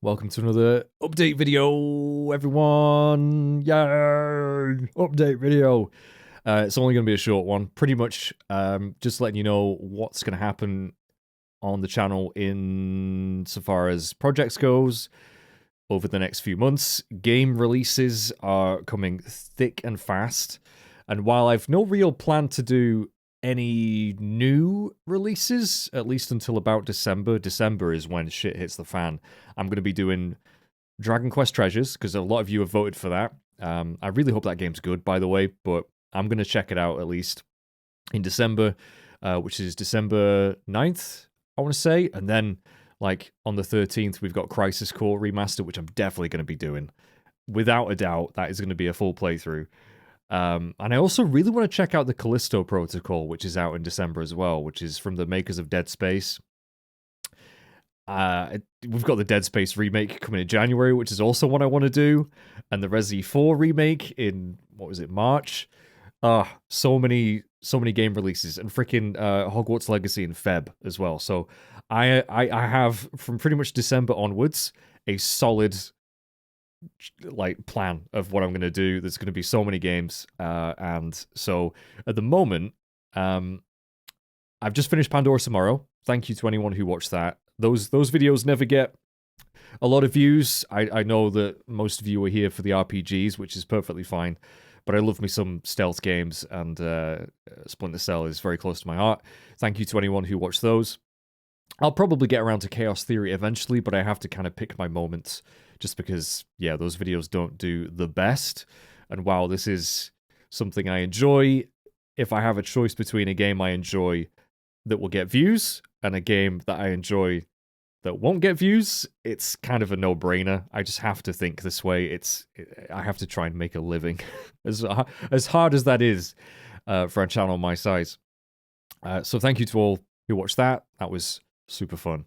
Welcome to another update video, everyone. Yay! Update video. It's only going to be a short one. Pretty much just letting you know what's going to happen on the channel in so far as projects goes over the next few months. Game releases are coming thick and fast. And while I've no real plan to do any new releases, at least until about December. December is when shit hits the fan. I'm going to be doing Dragon Quest Treasures, because a lot of you have voted for that. I really hope that game's good, by the way, but I'm going to check it out at least in December, which is December 9th, I want to say. And then, like, on the 13th, we've got Crisis Core Remastered, which I'm definitely going to be doing. Without a doubt, that is going to be a full playthrough. And I also really want to check out the Callisto Protocol, which is out in December as well, which is from the makers of Dead Space. We've got the Dead Space remake coming in January, which is also what I want to do, and the Resi 4 remake in, what was it, March? So many game releases, and freaking Hogwarts Legacy in Feb as well. So I have, from pretty much December onwards, a solid plan of what I'm going to do. There's going to be so many games, and so at the moment, I've just finished Pandora's Tomorrow. Thank you to anyone who watched that. Those videos never get a lot of views. I know that most of you are here for the RPGs, which is perfectly fine, but I love me some stealth games, and Splinter Cell is very close to my heart. Thank you to anyone who watched those. I'll probably get around to Chaos Theory eventually, but I have to kind of pick my moments, just because, yeah, those videos don't do the best. And while this is something I enjoy, if I have a choice between a game I enjoy that will get views and a game that I enjoy that won't get views, it's kind of a no-brainer. I just have to think this way. I have to try and make a living, as hard as that is for a channel my size. So thank you to all who watched that. That was super fun,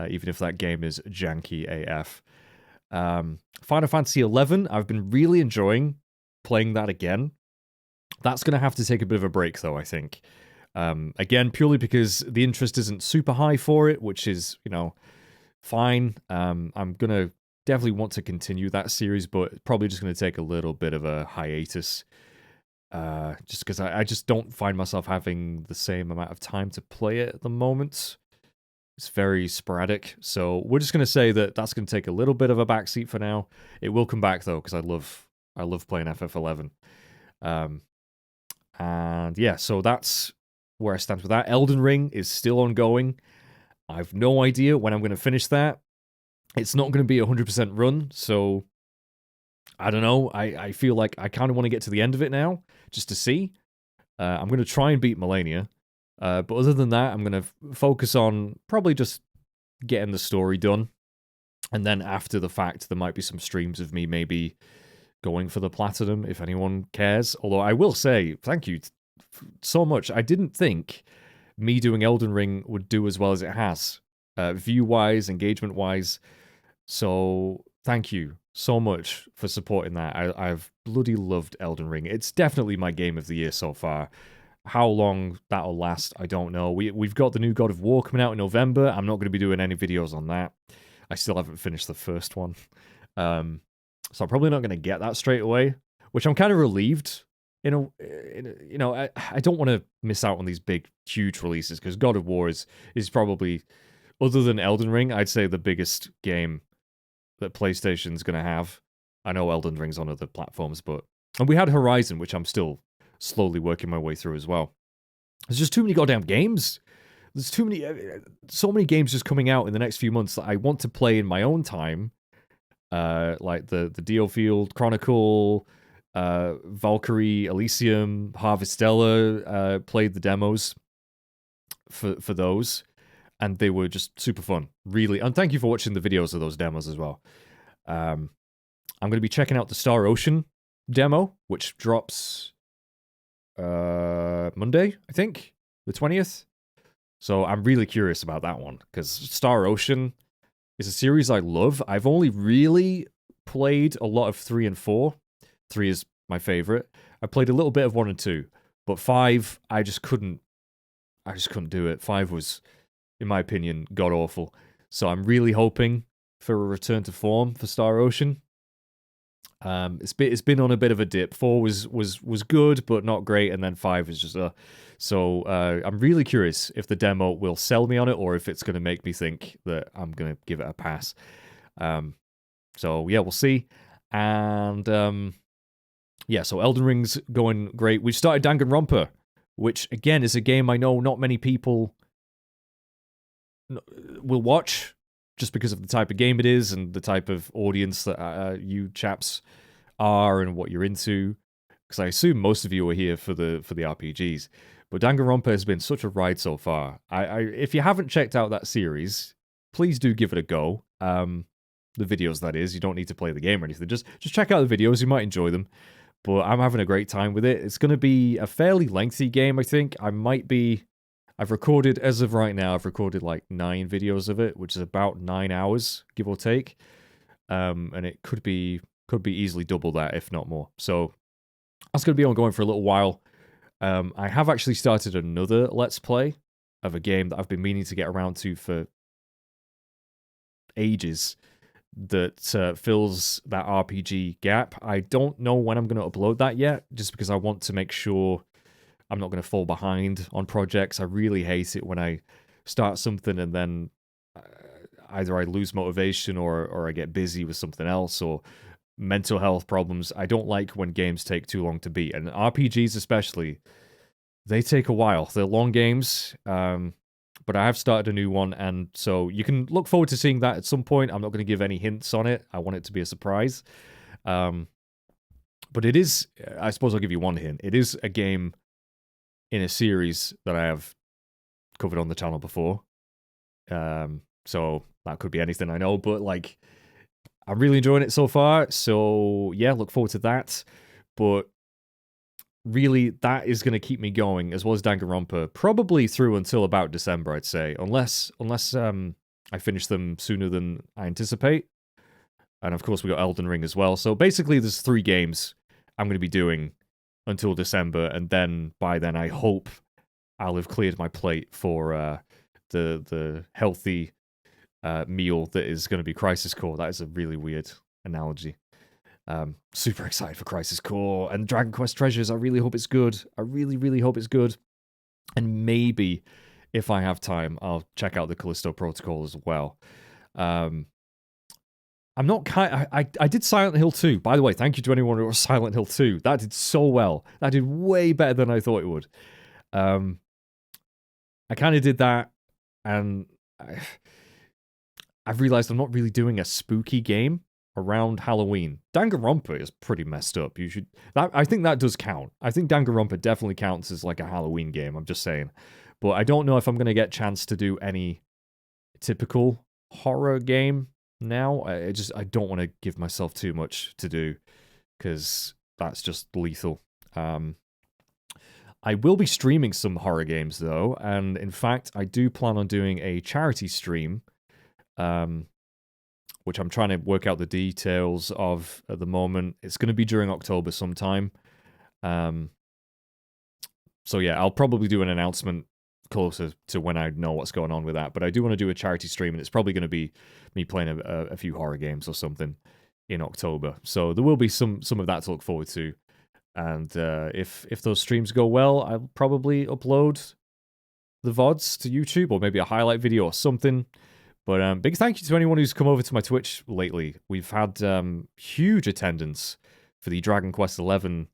even if that game is janky AF. Final Fantasy XI, I've been really enjoying playing that again. That's going to have to take a bit of a break, though, I think. Again, purely because the interest isn't super high for it, which is, fine. I'm going to definitely want to continue that series, but probably just going to take a little bit of a hiatus. Just because I just don't find myself having the same amount of time to play it at the moment. It's very sporadic, so we're just going to say that that's going to take a little bit of a backseat for now. It will come back, though, because I love playing FF11. And yeah, so that's where I stand with that. Elden Ring is still ongoing. I've no idea when I'm going to finish that. It's not going to be a 100% run, so I don't know. I feel like I kind of want to get to the end of it now, just to see. I'm going to try and beat Melania. But other than that, I'm going to focus on probably just getting the story done. And then after the fact, there might be some streams of me maybe going for the platinum, if anyone cares. Although I will say, thank you so much. I didn't think me doing Elden Ring would do as well as it has, view-wise, engagement-wise. So thank you so much for supporting that. I've bloody loved Elden Ring. It's definitely my game of the year so far. How long that'll last, I don't know. We've got the new God of War coming out in November. I'm not going to be doing any videos on that. I still haven't finished the first one. So I'm probably not going to get that straight away, which I'm kind of relieved. I don't want to miss out on these big, huge releases, because God of War is probably, other than Elden Ring, I'd say the biggest game that PlayStation's going to have. I know Elden Ring's on other platforms, and we had Horizon, which I'm still slowly working my way through as well. There's just too many goddamn games. There's so many games just coming out in the next few months that I want to play in my own time. Like the Diofield Chronicle, Valkyrie, Elysium, Harvestella, played the demos for those, and they were just super fun, really. And thank you for watching the videos of those demos as well. I'm going to be checking out the Star Ocean demo, which drops Monday, I think, the 20th. So I'm really curious about that one, because Star Ocean is a series I love. I've only really played a lot of 3 and 4. 3 is my favorite. I played a little bit of 1 and 2, but 5, I just couldn't do it. 5 was, in my opinion, god awful. So I'm really hoping for a return to form for Star Ocean. It's been on a bit of a dip. 4 was good, but not great, and then 5 is just So I'm really curious if the demo will sell me on it, or if it's going to make me think that I'm going to give it a pass. So yeah, we'll see. And yeah, so Elden Ring's going great. We've started Danganronpa, which again is a game I know not many people will watch, just because of the type of game it is and the type of audience that you chaps are and what you're into. Because I assume most of you are here for the RPGs. But Danganronpa has been such a ride so far. If you haven't checked out that series, please do give it a go. The videos, that is. You don't need to play the game or anything. Just check out the videos. You might enjoy them. But I'm having a great time with it. It's going to be a fairly lengthy game, I think. I've recorded, as of right now, I've recorded like 9 videos of it, which is about 9 hours, give or take. And it could be easily double that, if not more. So that's going to be ongoing for a little while. I have actually started another Let's Play of a game that I've been meaning to get around to for ages, that fills that RPG gap. I don't know when I'm going to upload that yet, just because I want to make sure I'm not going to fall behind on projects. I really hate it when I start something and then either I lose motivation or I get busy with something else, or mental health problems. I don't like when games take too long to beat, and RPGs especially, they take a while. They're long games, but I have started a new one, and so you can look forward to seeing that at some point. I'm not going to give any hints on it. I want it to be a surprise. But it is, I suppose I'll give you one hint. It is a game in a series that I have covered on the channel before. So that could be anything, I know, but like, I'm really enjoying it so far. So yeah, look forward to that. But really, that is going to keep me going, as well as Danganronpa, probably through until about December, I'd say, unless I finish them sooner than I anticipate. And of course, we got Elden Ring as well. So basically, there's 3 games I'm going to be doing until December, and then by then, I hope I'll have cleared my plate for the healthy meal that is going to be Crisis Core. That is a really weird analogy. Super excited for Crisis Core and Dragon Quest Treasures. I really hope it's good. I really, really hope it's good. And maybe, if I have time, I'll check out the Callisto Protocol as well. I'm not I did Silent Hill 2. By the way, thank you to anyone who was Silent Hill 2. That did so well. That did way better than I thought it would. I kind of did that, and I've realized I'm not really doing a spooky game around Halloween. Danganronpa is pretty messed up. I think that does count. I think Danganronpa definitely counts as like a Halloween game. I'm just saying. But I don't know if I'm going to get a chance to do any typical horror game now. I don't want to give myself too much to do, because that's just lethal. I will be streaming some horror games though, and in fact, I do plan on doing a charity stream, which I'm trying to work out the details of at the moment. It's going to be during October sometime. So yeah, I'll probably do an announcement closer to when I know what's going on with that. But I do want to do a charity stream, and it's probably going to be me playing a few horror games or something in October. So there will be some of that to look forward to. And if those streams go well, I'll probably upload the VODs to YouTube, or maybe a highlight video or something. But big thank you to anyone who's come over to my Twitch lately. We've had huge attendance for the Dragon Quest XI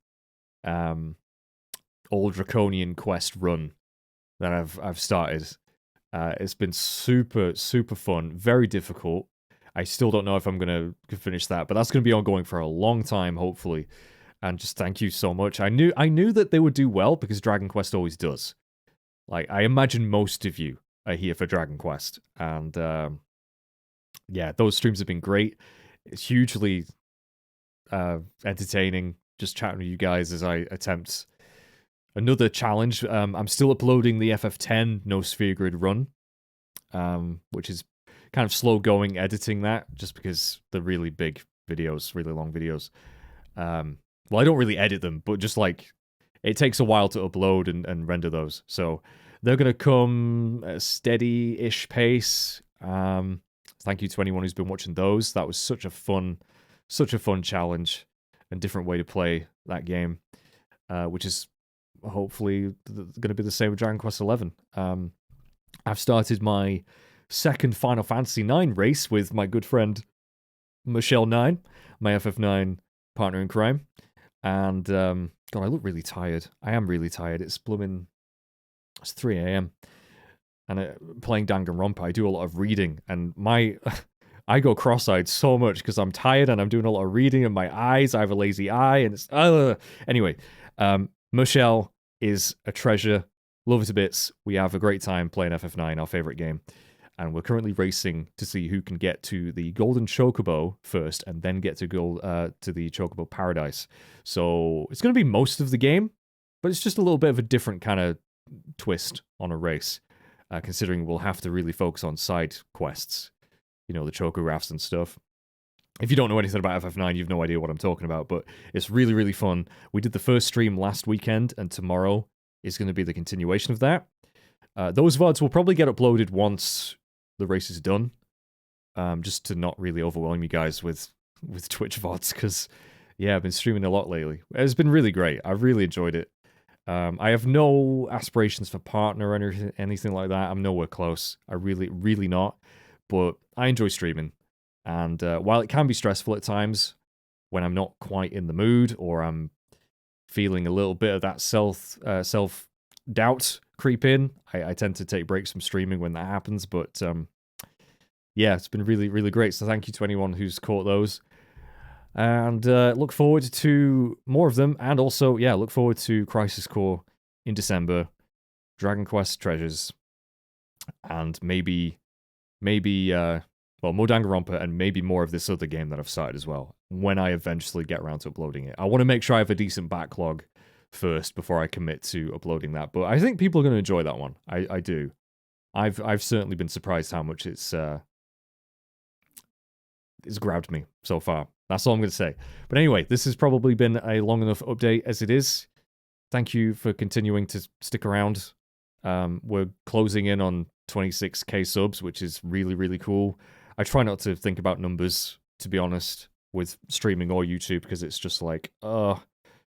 Old Draconian Quest run that I've started. It's been super, super fun, very difficult. I still don't know if I'm going to finish that, but that's going to be ongoing for a long time, hopefully. And just thank you so much. I knew that they would do well, because Dragon Quest always does. Like, I imagine most of you are here for Dragon Quest. And yeah, those streams have been great. It's hugely entertaining just chatting with you guys as I attempt another challenge. I'm still uploading the FF10 No Sphere Grid run, which is kind of slow going editing that, just because they're really big videos, really long videos. Well, I don't really edit them, but just like, it takes a while to upload and render those. So they're going to come at a steady-ish pace. Thank you to anyone who's been watching those. That was such a fun challenge and different way to play that game, which is hopefully going to be the same with Dragon Quest XI. I've started my second Final Fantasy IX race with my good friend Michelle9, my FF9 partner in crime. And God, I look really tired. I am really tired. It's 3 a.m. And playing Danganronpa, I do a lot of reading, and I go cross-eyed so much because I'm tired and I'm doing a lot of reading, and my eyes, I have a lazy eye, and it's anyway. Michelle is a treasure. Love her to bits. We have a great time playing FF9, our favorite game. And we're currently racing to see who can get to the Golden Chocobo first and then get to the Chocobo Paradise. So it's going to be most of the game, but it's just a little bit of a different kind of twist on a race, considering we'll have to really focus on side quests, you know, the Choco Rafts and stuff. If you don't know anything about FF9, you've no idea what I'm talking about, but it's really, really fun. We did the first stream last weekend, and tomorrow is going to be the continuation of that. Those VODs will probably get uploaded once the race is done, just to not really overwhelm you guys with Twitch VODs, because, yeah, I've been streaming a lot lately. It's been really great. I've really enjoyed it. I have no aspirations for partner or anything like that. I'm nowhere close. I really, really not. But I enjoy streaming. And while it can be stressful at times when I'm not quite in the mood or I'm feeling a little bit of that self-doubt creep in, I tend to take breaks from streaming when that happens. But yeah, it's been really, really great. So thank you to anyone who's caught those. And look forward to more of them. And also, yeah, look forward to Crisis Core in December, Dragon Quest Treasures, and maybe more Danganronpa, and maybe more of this other game that I've started as well, when I eventually get around to uploading it. I want to make sure I have a decent backlog first before I commit to uploading that. But I think people are going to enjoy that one. I do. I've certainly been surprised how much it's grabbed me so far. That's all I'm going to say. But anyway, this has probably been a long enough update as it is. Thank you for continuing to stick around. We're closing in on 26k subs, which is really, really cool. I try not to think about numbers, to be honest, with streaming or YouTube, because it's just like,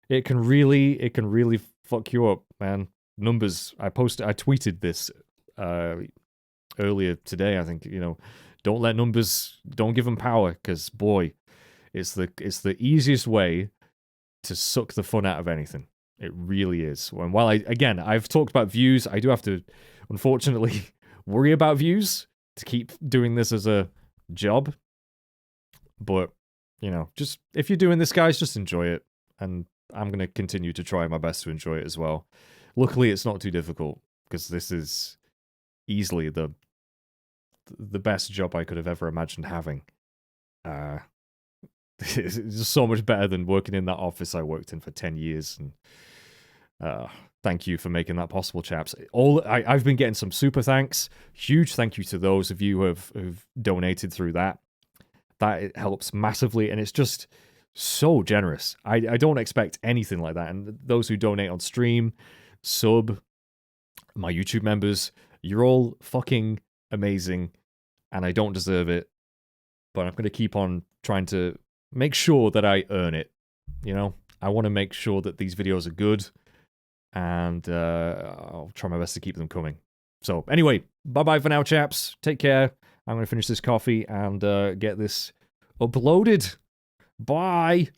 it can really fuck you up, man. Numbers. I tweeted this earlier today. I think, don't give them power, because boy, it's the easiest way to suck the fun out of anything. It really is. And while I've talked about views, I do have to, unfortunately, worry about views to keep doing this as a job. But, just if you're doing this, guys, just enjoy it. And I'm going to continue to try my best to enjoy it as well. Luckily, it's not too difficult, because this is easily the best job I could have ever imagined having. It's just so much better than working in that office I worked in for 10 years. And thank you for making that possible, chaps. I've been getting some super thanks. Huge thank you to those of you who've donated through that. That helps massively, and it's just so generous. I don't expect anything like that. And those who donate on stream, sub, my YouTube members, you're all fucking amazing, and I don't deserve it. But I'm going to keep on trying to make sure that I earn it. I want to make sure that these videos are good, and I'll try my best to keep them coming. So anyway, bye-bye for now, chaps. Take care. I'm going to finish this coffee and get this uploaded. Bye.